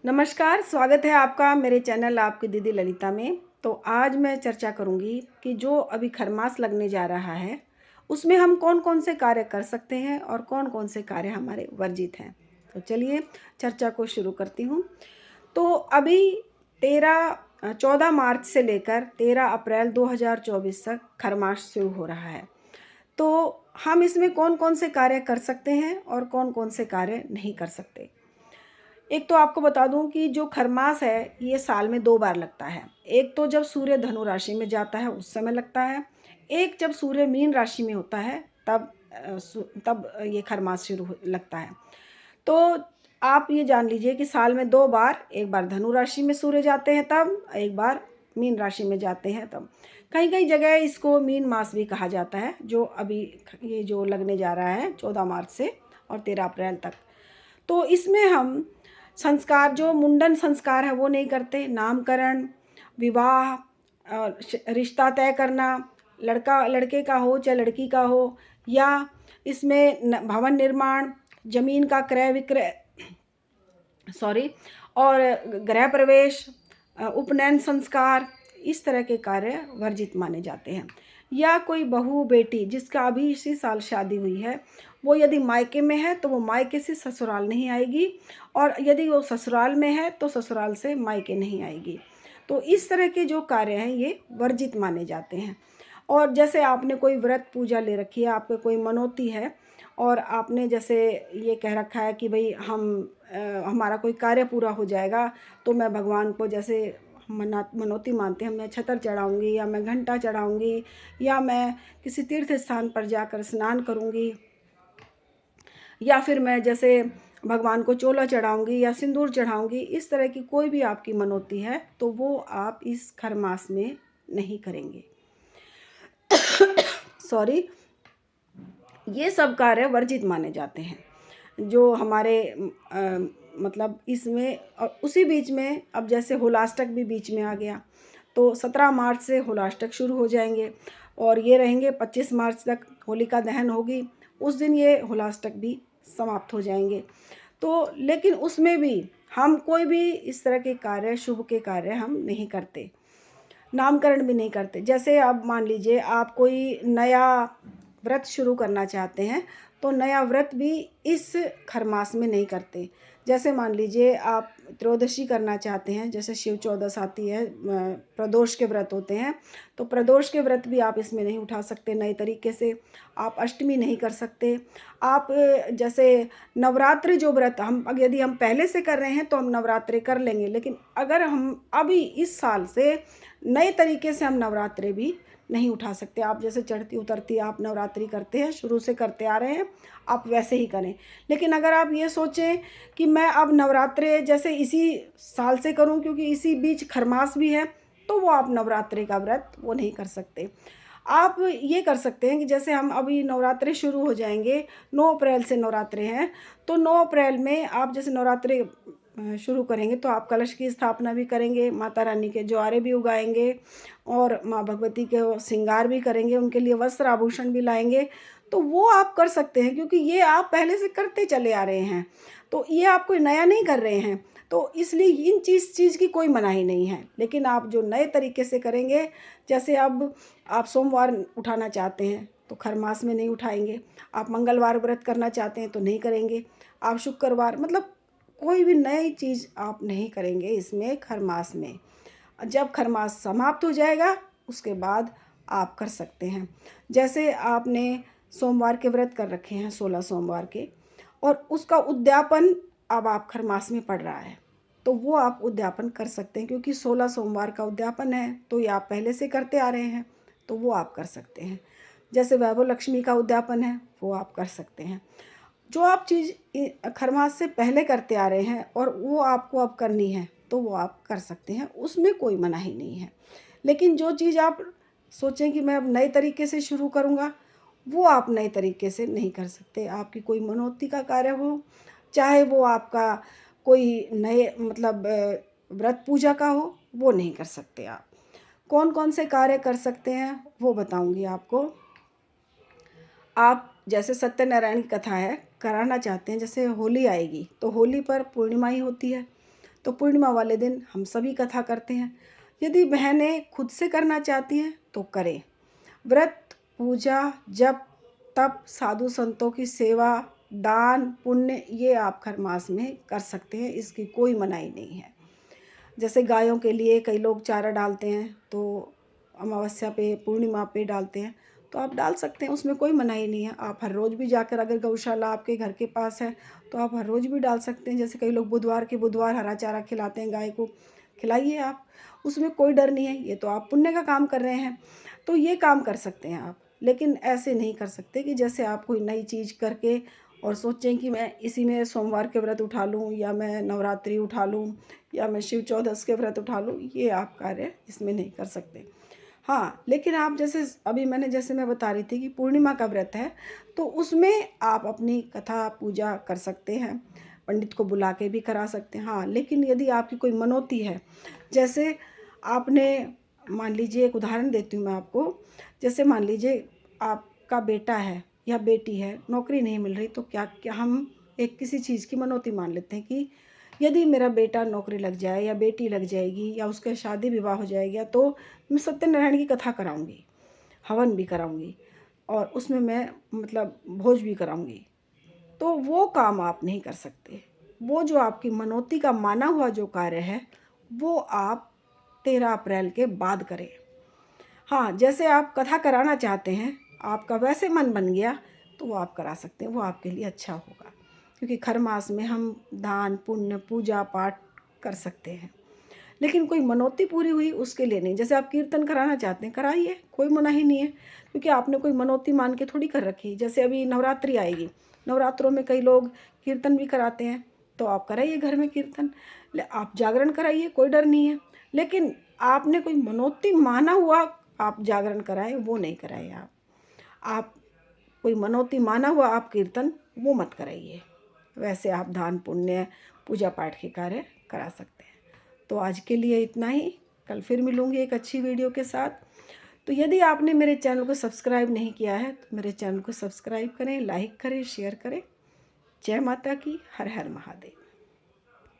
नमस्कार, स्वागत है आपका मेरे चैनल आपकी दीदी ललिता में। तो आज मैं चर्चा करूंगी कि जो अभी खरमास लगने जा रहा है, उसमें हम कौन-कौन से कार्य कर सकते हैं और कौन-कौन से कार्य हमारे वर्जित हैं। तो चलिए चर्चा को शुरू करती हूँ। तो अभी 14 मार्च से लेकर 13 अप्रैल 2024 तक खरमास शुरू हो रहा है। तो हम इसमें कौन-कौन से कार्य कर सकते हैं और कौन-कौन से कार्य नहीं कर सकते। एक तो आपको बता दूं कि जो खरमास है ये साल में 2 बार लगता है। एक तो जब सूर्य धनु राशि में जाता है उस समय लगता है। एक जब सूर्य मीन राशि में होता है तब ये खरमास लगता है। तो आप ये जान लीजिए कि साल में 2 बार, एक बार धनु राशि में सूर्य जाते हैं तब, एक बार मीन राशि में जाते हैं तब। कहीं-कहीं जगह इसको मीन मास भी कहा जाता है, जो अभी ये जो लगने जा रहा है 14 मार्च से और 13 अप्रैल तक। तो इसमें हम संस्कार, जो मुंडन संस्कार है वो नहीं करते। नामकरण, विवाह, रिश्ता तय करना, लड़का लड़के का हो चाहे लड़की का हो, या इसमें भवन निर्माण, जमीन का क्रय विक्रय, सॉरी, और गृह प्रवेश, उपनयन संस्कार, इस तरह के कार्य वर्जित माने जाते हैं। या कोई बहू बेटी जिसका अभी इसी साल शादी हुई है, वो यदि मायके में है तो वो मायके से ससुराल नहीं आएगी, और यदि वो ससुराल में है तो ससुराल से मायके नहीं आएगी। तो इस तरह के जो कार्य हैं ये वर्जित माने जाते हैं। और जैसे आपने कोई व्रत पूजा ले रखी है, आपके कोई मनोती है और आपने जैसे ये कह रखा है कि भाई हमारा कोई कार्य पूरा हो जाएगा तो मैं भगवान को जैसे मनोती मानते हैं, मैं छतर चढ़ाऊँगी या मैं घंटा चढ़ाऊँगी या मैं किसी तीर्थ स्थान पर जाकर स्नान करूँगी, या फिर मैं जैसे भगवान को चोला चढ़ाऊँगी या सिंदूर चढ़ाऊँगी। इस तरह की कोई भी आपकी मनोती है तो वो आप इस खरमास में नहीं करेंगे। सॉरी, ये सब कार्य वर्जित माने जाते हैं जो हमारे मतलब इसमें। और उसी बीच में अब जैसे होलाष्टक भी बीच में आ गया, तो 17 मार्च से होलाष्टक शुरू हो जाएंगे और ये रहेंगे 25 मार्च तक। होलिका दहन होगी, उस दिन ये होलाष्टक भी समाप्त हो जाएंगे। तो लेकिन उसमें भी हम कोई भी इस तरह के कार्य, शुभ के कार्य हम नहीं करते, नामकरण भी नहीं करते। जैसे अब मान लीजिए आप कोई नया व्रत शुरू करना चाहते हैं तो नया व्रत भी इस खरमास में नहीं करते। जैसे मान लीजिए आप त्रयोदशी करना चाहते हैं, जैसे शिव चौदस आती है, प्रदोष के व्रत होते हैं, तो प्रदोष के व्रत भी आप इसमें नहीं उठा सकते नए तरीके से। आप अष्टमी नहीं कर सकते। आप जैसे नवरात्रि जो व्रत यदि हम पहले से कर रहे हैं तो हम नवरात्रि कर लेंगे, लेकिन अगर हम अभी इस साल से नए तरीके से हम नवरात्रि भी नहीं उठा सकते। आप जैसे चढ़ती उतरती आप नवरात्रि करते हैं, शुरू से करते आ रहे हैं, आप वैसे ही करें। लेकिन अगर आप ये सोचें कि मैं अब नवरात्रि जैसे इसी साल से करूं क्योंकि इसी बीच खरमास भी है, तो वो आप नवरात्रि का व्रत वो नहीं कर सकते। आप ये कर सकते हैं कि जैसे हम अभी नवरात्रि शुरू हो जाएंगे, 9 अप्रैल से नवरात्रि हैं, तो 9 अप्रैल में आप जैसे नवरात्रि शुरू करेंगे तो आप कलश की स्थापना भी करेंगे, माता रानी के ज्वारे भी उगाएंगे और माँ भगवती के श्रृंगार भी करेंगे, उनके लिए वस्त्र आभूषण भी लाएंगे। तो वो आप कर सकते हैं क्योंकि ये आप पहले से करते चले आ रहे हैं, तो ये आप कोई नया नहीं कर रहे हैं, तो इसलिए इन चीज़ की कोई मनाही नहीं है। लेकिन आप जो नए तरीके से करेंगे, जैसे अब आप सोमवार उठाना चाहते हैं तो खरमास में नहीं उठाएंगे, आप मंगलवार व्रत करना चाहते हैं तो नहीं करेंगे, आप शुक्रवार, मतलब कोई भी नई चीज़ आप नहीं करेंगे इसमें खरमास में। जब खरमास समाप्त हो जाएगा उसके बाद आप कर सकते हैं। जैसे आपने सोमवार के व्रत कर रखे हैं 16 सोमवार के, और उसका उद्यापन अब आप खरमास में पड़ रहा है, तो वो आप उद्यापन कर सकते हैं क्योंकि 16 सोमवार का उद्यापन है, तो ये आप पहले से करते आ रहे हैं, तो वो आप कर सकते हैं। जैसे वैभव लक्ष्मी का उद्यापन है वो आप कर सकते हैं। जो आप चीज़ खरमास से पहले करते आ रहे हैं और वो आपको अब करनी है तो वो आप कर सकते हैं, उसमें कोई मनाही नहीं है। लेकिन जो चीज़ आप सोचें कि मैं अब नए तरीके से शुरू करूँगा, वो आप नए तरीके से नहीं कर सकते। आपकी कोई मनोती का कार्य हो, चाहे वो आपका कोई नए मतलब व्रत पूजा का हो, वो नहीं कर सकते आप। कौन कौन से कार्य कर सकते हैं वो बताऊँगी आपको। आप जैसे सत्यनारायण की कथा है, कराना चाहते हैं, जैसे होली आएगी तो होली पर पूर्णिमा ही होती है, तो पूर्णिमा वाले दिन हम सभी कथा करते हैं। यदि बहनें खुद से करना चाहती हैं तो करें। व्रत, पूजा, जप, तप, साधु संतों की सेवा, दान, पुण्य ये आप हर मास में कर सकते हैं, इसकी कोई मनाही नहीं है। जैसे गायों के लिए कई लोग चारा डालते हैं तो अमावस्या पे, पूर्णिमा पे डालते हैं, तो आप डाल सकते हैं, उसमें कोई मनाही नहीं है। आप हर रोज़ भी जाकर, अगर गौशाला आपके घर के पास है तो आप हर रोज़ भी डाल सकते हैं। जैसे कई लोग बुधवार के बुधवार हरा चारा खिलाते हैं गाय को, खिलाइए आप, उसमें कोई डर नहीं है। ये तो आप पुण्य का काम कर रहे हैं, तो ये काम कर सकते हैं आप। लेकिन ऐसे नहीं कर सकते कि जैसे आप कोई नई चीज़ करके और सोचें कि मैं इसी में सोमवार के व्रत उठा लूँ, या मैं नवरात्रि उठा लूँ, या मैं शिव चौदस के व्रत उठा लूँ। ये आप कार्य इसमें नहीं कर सकते। हाँ, लेकिन आप जैसे अभी जैसे मैं बता रही थी कि पूर्णिमा का व्रत है, तो उसमें आप अपनी कथा पूजा कर सकते हैं, पंडित को बुला के भी करा सकते हैं। हाँ, लेकिन यदि आपकी कोई मनोती है, जैसे आपने, मान लीजिए एक उदाहरण देती हूँ मैं आपको। जैसे मान लीजिए आपका बेटा है या बेटी है, नौकरी नहीं मिल रही, तो क्या क्या हम एक किसी चीज़ की मनोती मान लेते हैं कि यदि मेरा बेटा नौकरी लग जाए या बेटी लग जाएगी या उसका शादी विवाह हो जाएगा, तो मैं सत्यनारायण की कथा कराऊंगी, हवन भी कराऊंगी, और उसमें मैं मतलब भोज भी कराऊंगी। तो वो काम आप नहीं कर सकते। वो जो आपकी मनोती का माना हुआ जो कार्य है, वो आप 13 अप्रैल के बाद करें। हाँ, जैसे आप कथा कराना चाहते हैं, आपका वैसे मन बन गया, तो वो आप करा सकते हैं, वो आपके लिए अच्छा होगा। क्योंकि खर मास में हम दान, पुण्य, पूजा पाठ कर सकते हैं। लेकिन कोई मनोती पूरी हुई उसके लिए नहीं। जैसे आप कीर्तन कराना चाहते हैं, कराइए, कोई मनाही नहीं है, क्योंकि आपने कोई मनोती मान के थोड़ी कर रखी। जैसे अभी नवरात्रि आएगी, नवरात्रों में कई लोग कीर्तन भी कराते हैं, तो आप कराइए घर में कीर्तन, आप जागरण कराइए, कोई डर नहीं है। लेकिन आपने कोई मनोती माना हुआ आप जागरण कराएं, वो नहीं कराइए। आप कोई मनोती माना हुआ आप कीर्तन वो मत कराइए। वैसे आप दान, पुण्य, पूजा पाठ के कार्य करा सकते हैं। तो आज के लिए इतना ही। कल फिर मिलूँगी एक अच्छी वीडियो के साथ। तो यदि आपने मेरे चैनल को सब्सक्राइब नहीं किया है तो मेरे चैनल को सब्सक्राइब करें, लाइक करें, शेयर करें। जय माता की। हर हर महादेव।